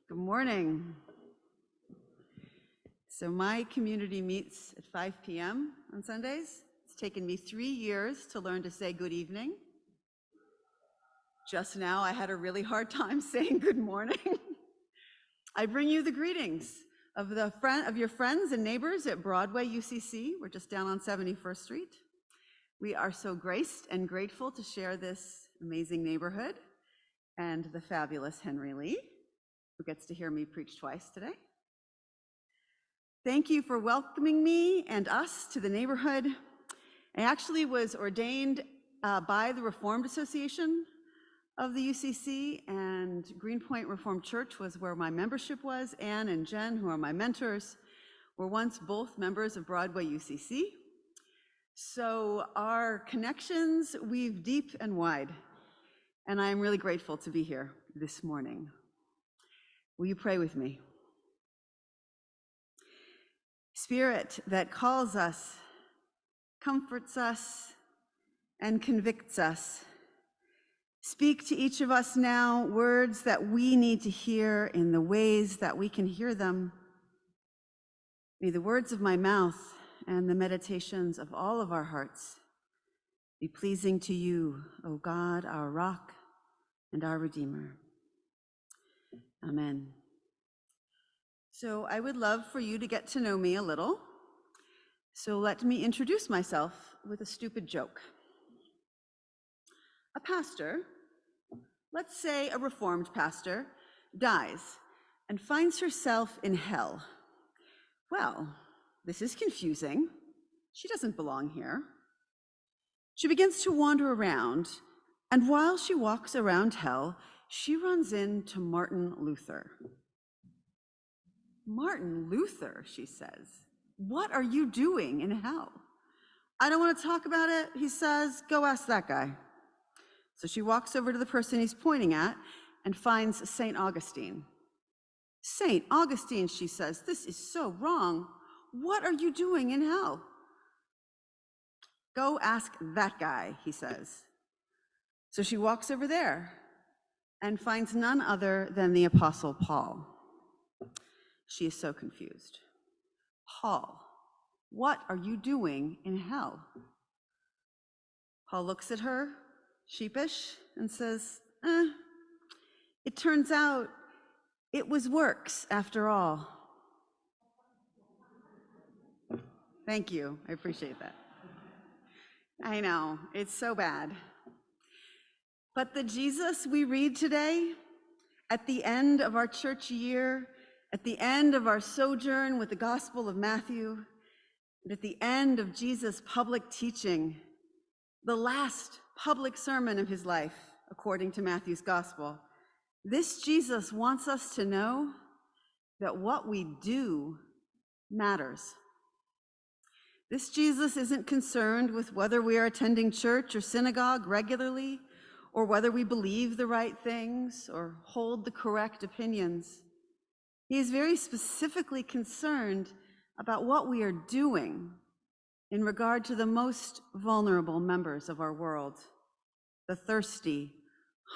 Good morning. So my community meets at 5 p.m. on Sundays. It's taken me 3 years to learn to say good evening. Just now I had a really hard time saying good morning. I bring you the greetings of your friends and neighbors at Broadway UCC. We're just down on 71st Street. We are so graced and grateful to share this amazing neighborhood and the fabulous Henry Lee, who gets to hear me preach twice today. Thank you for welcoming me and us to the neighborhood. I actually was ordained by the Reformed Association of the UCC, and Greenpoint Reformed Church was where my membership was. Ann and Jen, who are my mentors, were once both members of Broadway UCC. So our connections weave deep and wide, and I am really grateful to be here this morning. Will you pray with me? Spirit that calls us, comforts us, and convicts us, speak to each of us now words that we need to hear in the ways that we can hear them. May the words of my mouth and the meditations of all of our hearts be pleasing to you, O God, our rock and our Redeemer. Amen. So I would love for you to get to know me a little. So let me introduce myself with a stupid joke. A pastor, let's say a Reformed pastor, dies and finds herself in hell. Well, this is confusing. She doesn't belong here. She begins to wander around, and while she walks around hell, she runs into Martin Luther. Martin Luther, she says, what are you doing in hell? I don't want to talk about it, he says, go ask that guy. So she walks over to the person he's pointing at and finds St. Augustine. St. Augustine, she says, this is so wrong. What are you doing in hell? Go ask that guy, he says. So she walks over there and finds none other than the Apostle Paul. She is so confused. Paul, what are you doing in hell? Paul looks at her, sheepish, and says, it turns out it was works after all. Thank you, I appreciate that. I know, it's so bad. But the Jesus we read today, at the end of our church year, at the end of our sojourn with the Gospel of Matthew, and at the end of Jesus' public teaching, the last public sermon of his life, according to Matthew's Gospel, this Jesus wants us to know that what we do matters. This Jesus isn't concerned with whether we are attending church or synagogue regularly, or whether we believe the right things or hold the correct opinions. He is very specifically concerned about what we are doing in regard to the most vulnerable members of our world, the thirsty,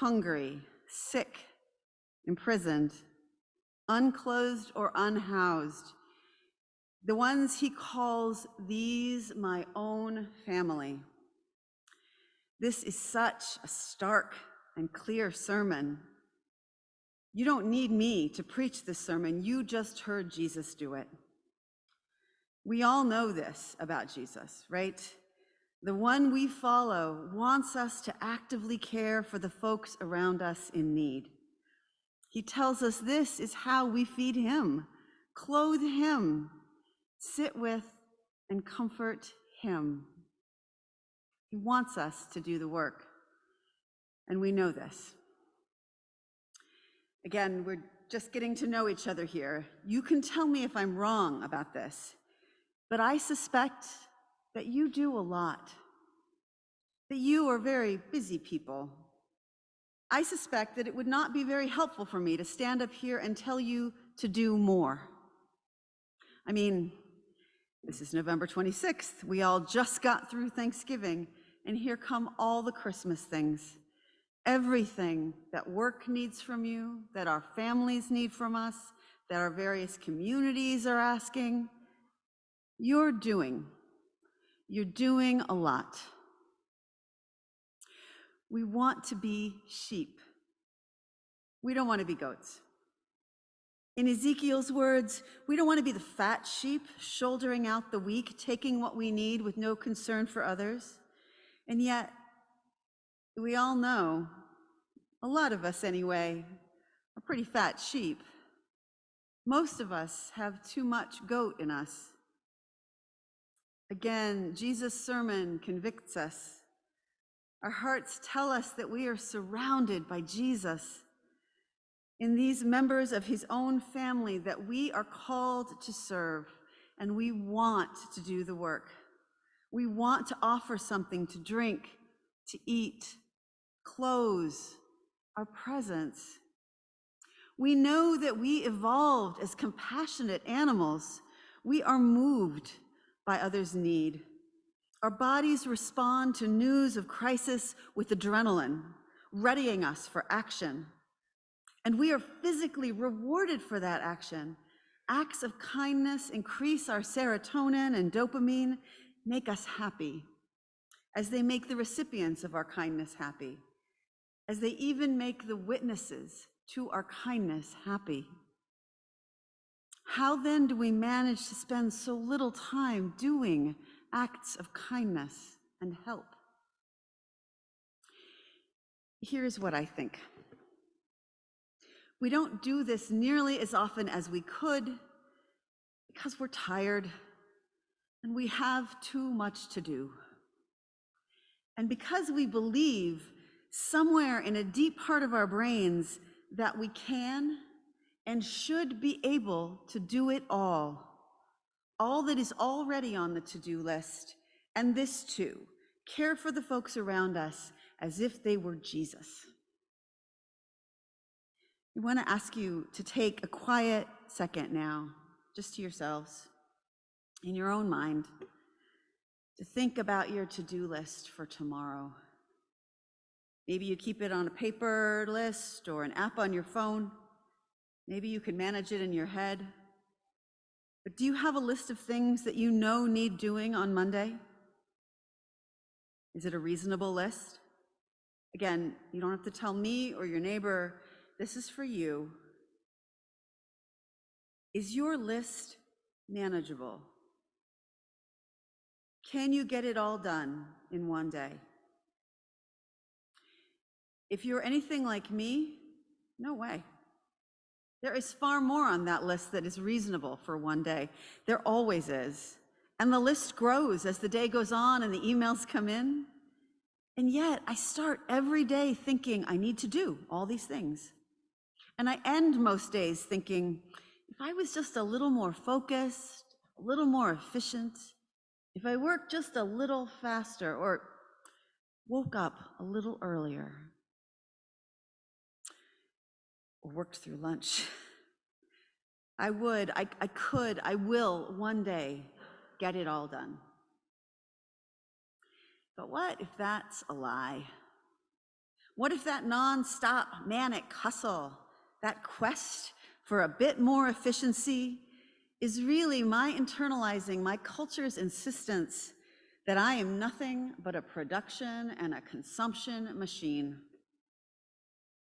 hungry, sick, imprisoned, unclothed or unhoused, the ones he calls these my own family. This is such a stark and clear sermon. You don't need me to preach this sermon. You just heard Jesus do it. We all know this about Jesus, right? The one we follow wants us to actively care for the folks around us in need. He tells us this is how we feed him, clothe him, sit with and comfort him. He wants us to do the work, and we know this. Again, we're just getting to know each other here. You can tell me if I'm wrong about this, but I suspect that you do a lot, that you are very busy people. I suspect that it would not be very helpful for me to stand up here and tell you to do more. I mean, this is November 26th. We all just got through Thanksgiving, and here come all the Christmas things. everything that work needs from you, that our families need from us, that our various communities are asking. You're doing a lot. We want to be sheep. We don't want to be goats. In Ezekiel's words, we don't want to be the fat sheep, shouldering out the weak, taking what we need with no concern for others. And yet, we all know, a lot of us anyway, are pretty fat sheep. Most of us have too much goat in us. Again, Jesus' sermon convicts us. Our hearts tell us that we are surrounded by Jesus in these members of his own family that we are called to serve, and we want to do the work. We want to offer something to drink, to eat, clothes, our presence. We know that we evolved as compassionate animals. We are moved by others' need. Our bodies respond to news of crisis with adrenaline, readying us for action. And we are physically rewarded for that action. Acts of kindness increase our serotonin and dopamine, make us happy, as they make the recipients of our kindness happy, as they even make the witnesses to our kindness happy. How then do we manage to spend so little time doing acts of kindness and help? Here's what I think. We don't do this nearly as often as we could because we're tired and we have too much to do. And because we believe somewhere in a deep part of our brains that we can and should be able to do it all that is already on the to-do list, and this too, care for the folks around us as if they were Jesus. We want to ask you to take a quiet second now, just to yourselves, in your own mind, to think about your to-do list for tomorrow. Maybe you keep it on a paper list or an app on your phone. Maybe you can manage it in your head. But do you have a list of things that you know need doing on Monday? Is it a reasonable list? Again, you don't have to tell me or your neighbor. This is for you. Is your list manageable? Can you get it all done in one day? If you're anything like me, no way. There is far more on that list that is reasonable for one day. There always is. And the list grows as the day goes on and the emails come in. And yet I start every day thinking I need to do all these things. And I end most days thinking, if I was just a little more focused, a little more efficient, if I worked just a little faster or woke up a little earlier, or worked through lunch, I will one day get it all done. But what if that's a lie? What if that nonstop manic hustle, that quest for a bit more efficiency, is really my internalizing my culture's insistence that I am nothing but a production and a consumption machine?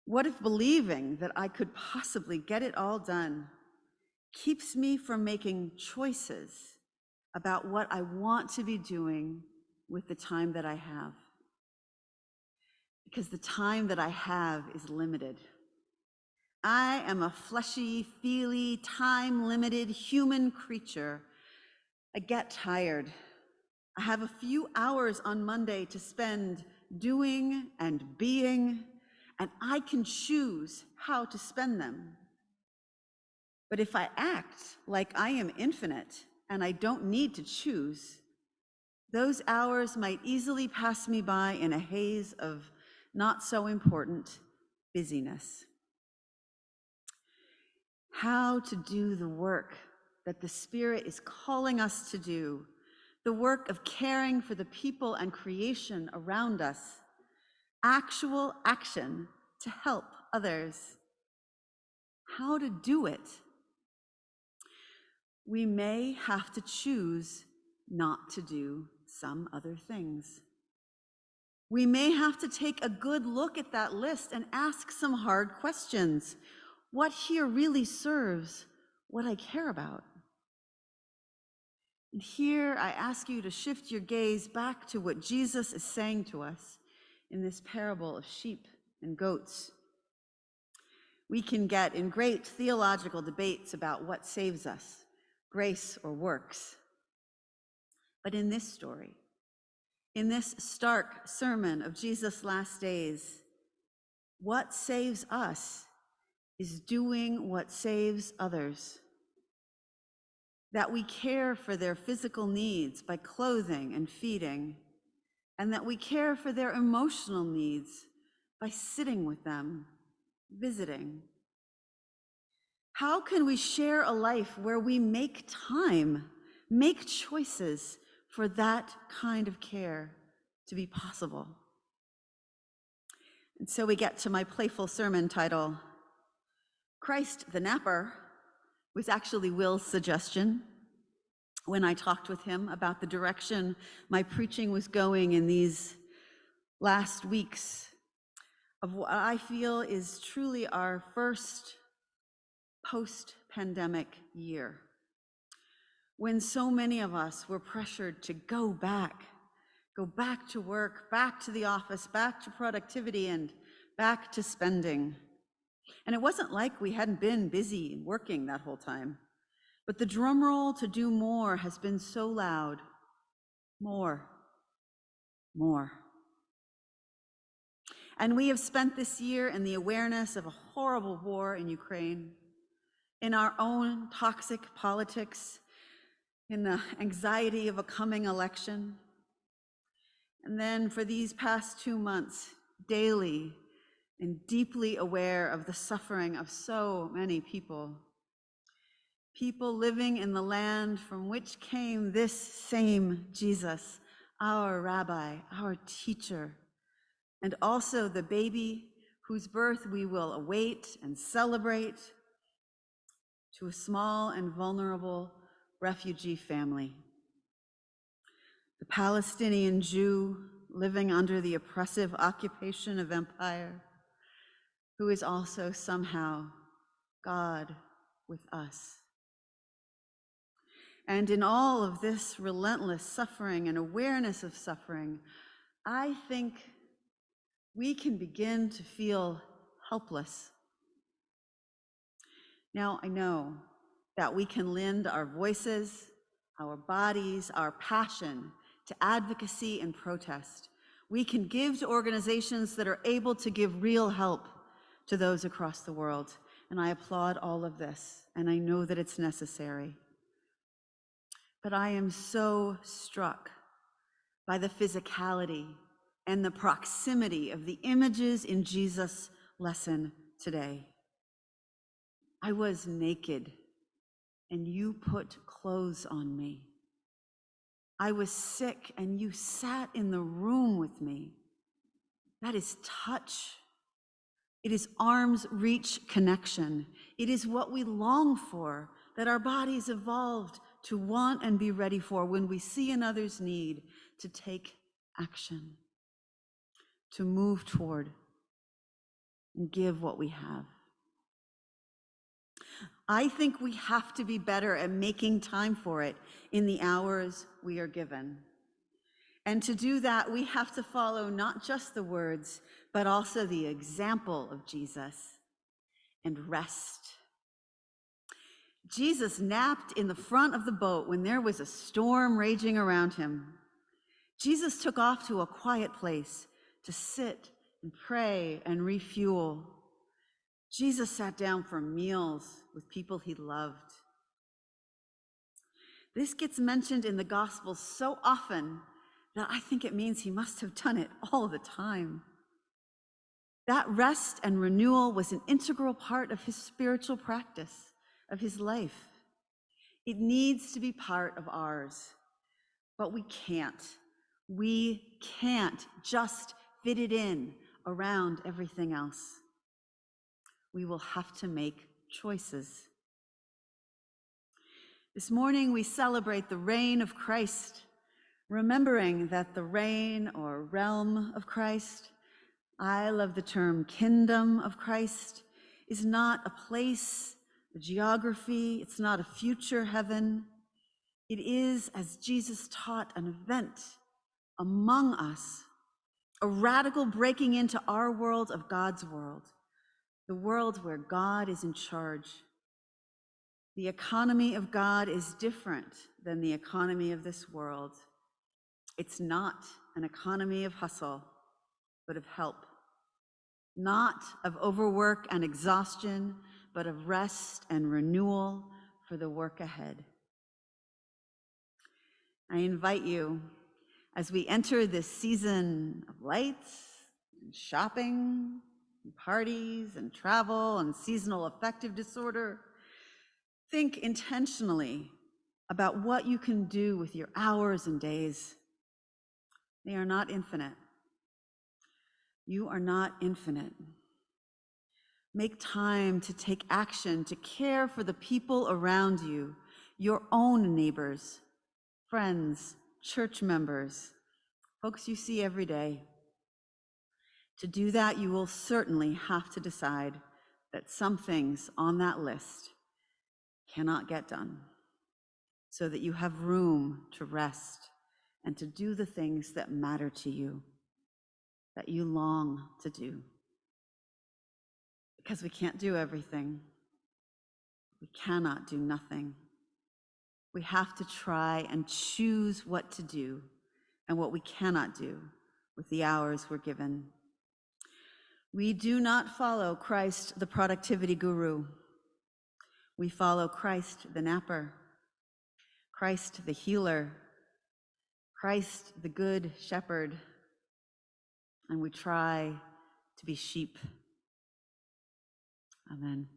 What if believing that I could possibly get it all done keeps me from making choices about what I want to be doing with the time that I have? Because the time that I have is limited. I am a fleshy, feely, time-limited human creature. I get tired. I have a few hours on Monday to spend doing and being, and I can choose how to spend them. But if I act like I am infinite and I don't need to choose, those hours might easily pass me by in a haze of not so important busyness. How to do the work that the Spirit is calling us to do, the work of caring for the people and creation around us. actual action to help others. How to do it? We may have to choose not to do some other things. We may have to take a good look at that list and ask some hard questions. What here really serves what I care about? And here I ask you to shift your gaze back to what Jesus is saying to us in this parable of sheep and goats. We can get in great theological debates about what saves us, grace or works. But in this story, in this stark sermon of Jesus' last days, what saves us is doing what saves others. That we care for their physical needs by clothing and feeding, and that we care for their emotional needs by sitting with them, visiting. How can we share a life where we make time, make choices for that kind of care to be possible? And so we get to my playful sermon title. Christ the Napper was actually Will's suggestion when I talked with him about the direction my preaching was going in these last weeks of what I feel is truly our first post-pandemic year, when so many of us were pressured to go back to work, back to the office, back to productivity, and back to spending. And it wasn't like we hadn't been busy working that whole time, but the drum roll to do more has been so loud. More. And we have spent this year in the awareness of a horrible war in Ukraine, in our own toxic politics, in the anxiety of a coming election. And then for these past 2 months, daily and deeply aware of the suffering of so many people. People living in the land from which came this same Jesus, our rabbi, our teacher, and also the baby whose birth we will await and celebrate, to a small and vulnerable refugee family. The Palestinian Jew living under the oppressive occupation of empire, who is also somehow God with us. And in all of this relentless suffering and awareness of suffering, I think we can begin to feel helpless. Now, I know that we can lend our voices, our bodies, our passion to advocacy and protest. We can give to organizations that are able to give real help to those across the world. And I applaud all of this, and I know that it's necessary. But I am so struck by the physicality and the proximity of the images in Jesus' lesson today. I was naked, and you put clothes on me. I was sick, and you sat in the room with me. That is touch. It is arm's reach connection. It is what we long for, that our bodies evolved to want and be ready for when we see another's need, to take action, to move toward and give what we have. I think we have to be better at making time for it in the hours we are given. And to do that, we have to follow not just the words, but also the example of Jesus and rest. Jesus napped in the front of the boat when there was a storm raging around him. Jesus took off to a quiet place to sit and pray and refuel. Jesus sat down for meals with people he loved. This gets mentioned in the Gospels so often that I think it means he must have done it all the time. That rest and renewal was an integral part of his spiritual practice, of his life. It needs to be part of ours, but we can't. We can't just fit it in around everything else. We will have to make choices. This morning we celebrate the reign of Christ, remembering that the reign or realm of Christ, I love the term kingdom of Christ, is not a place, a geography, it's not a future heaven. It is, as Jesus taught, an event among us, a radical breaking into our world of God's world, the world where God is in charge. The economy of God is different than the economy of this world. It's not an economy of hustle, but of help. Not of overwork and exhaustion, but of rest and renewal for the work ahead. I invite you, as we enter this season of lights and shopping, and parties and travel and seasonal affective disorder, think intentionally about what you can do with your hours and days. They are not infinite. You are not infinite. Make time to take action, to care for the people around you, your own neighbors, friends, church members, folks you see every day. To do that, you will certainly have to decide that some things on that list cannot get done, so that you have room to rest and to do the things that matter to you, that you long to do. Because we can't do everything. We cannot do nothing. We have to try and choose what to do and what we cannot do with the hours we're given. We do not follow Christ, the productivity guru. We follow Christ, the napper, Christ, the healer, Christ, the good shepherd, and we try to be sheep. Amen.